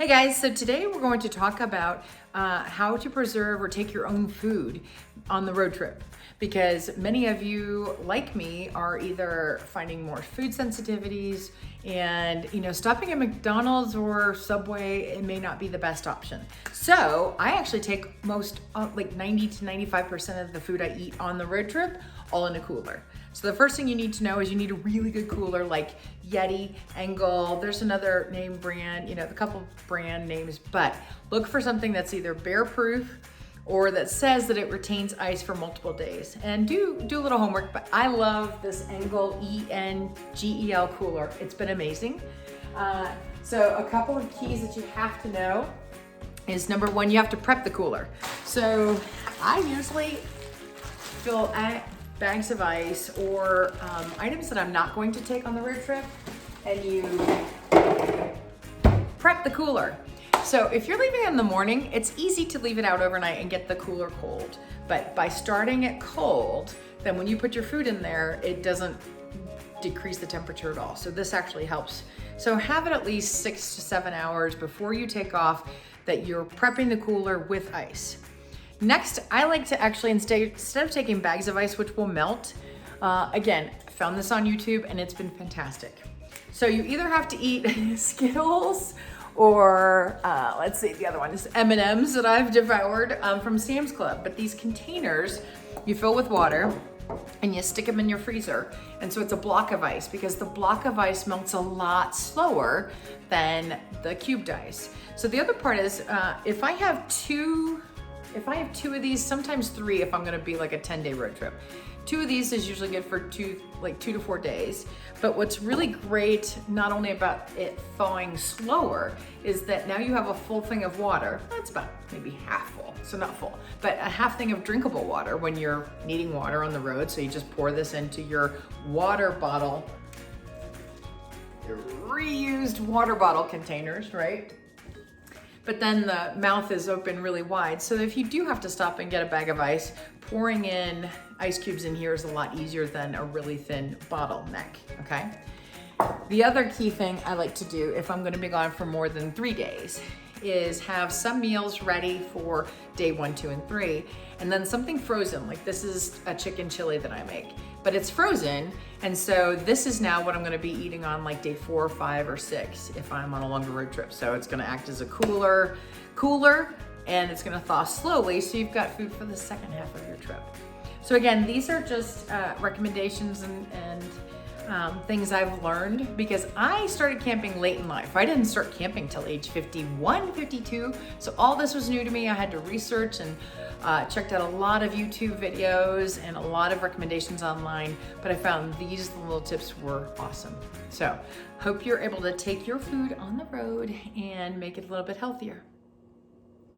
Hey guys, so today we're going to talk about how to preserve or take your own food on the road trip. Because many of you, like me, are either finding more food sensitivities and stopping at McDonald's or Subway, it may not be the best option. So I actually take most, like 90 to 95% of the food I eat on the road trip all in a cooler. So the first thing you need to know is you need a really good cooler like Yeti, Engel, there's another name brand, a couple brand names, but look for something that's either bear proof or that says that it retains ice for multiple days. And do a little homework, but I love this Engel ENGEL cooler. It's been amazing. So a couple of keys that you have to know is number one, you have to prep the cooler. So I usually fill bags of ice or items that I'm not going to take on the road trip, and you prep the cooler. So if you're leaving in the morning, it's easy to leave it out overnight and get the cooler cold. But by starting it cold, then when you put your food in there, it doesn't decrease the temperature at all. So this actually helps. So have it at least 6 to 7 hours before you take off that you're prepping the cooler with ice. Next, I like to actually, instead of taking bags of ice, which will melt, again, I found this on YouTube and it's been fantastic. So you either have to eat Skittles or let's see, the other one is M&Ms that I've devoured from Sam's Club. But these containers, you fill with water and you stick them in your freezer. And so it's a block of ice because the block of ice melts a lot slower than the cubed ice. So the other part is if I have two of these, sometimes 3 if I'm gonna be like a 10-day road trip. 2 of these is usually good for 2 to 4 days. But what's really great, not only about it thawing slower, is that now you have a full thing of water. That's about maybe half full, so not full, but a half thing of drinkable water when you're needing water on the road. So you just pour this into your water bottle, your reused water bottle containers, right? But then the mouth is open really wide. So if you do have to stop and get a bag of ice, pouring in ice cubes in here is a lot easier than a really thin bottleneck, okay? The other key thing I like to do if I'm gonna be gone for more than 3 days is have some meals ready for day 1, 2, and 3, and then something frozen. Like this is a chicken chili that I make, but it's frozen. And so this is now what I'm gonna be eating on like day 4, 5, or 6 if I'm on a longer road trip. So it's gonna act as a cooler, and it's gonna thaw slowly. So you've got food for the second half of your trip. So again, these are just recommendations and things I've learned because I started camping late in life. I didn't start camping till age 51, 52. So all this was new to me. I had to research and checked out a lot of YouTube videos and a lot of recommendations online, but I found these little tips were awesome. So hope you're able to take your food on the road and make it a little bit healthier.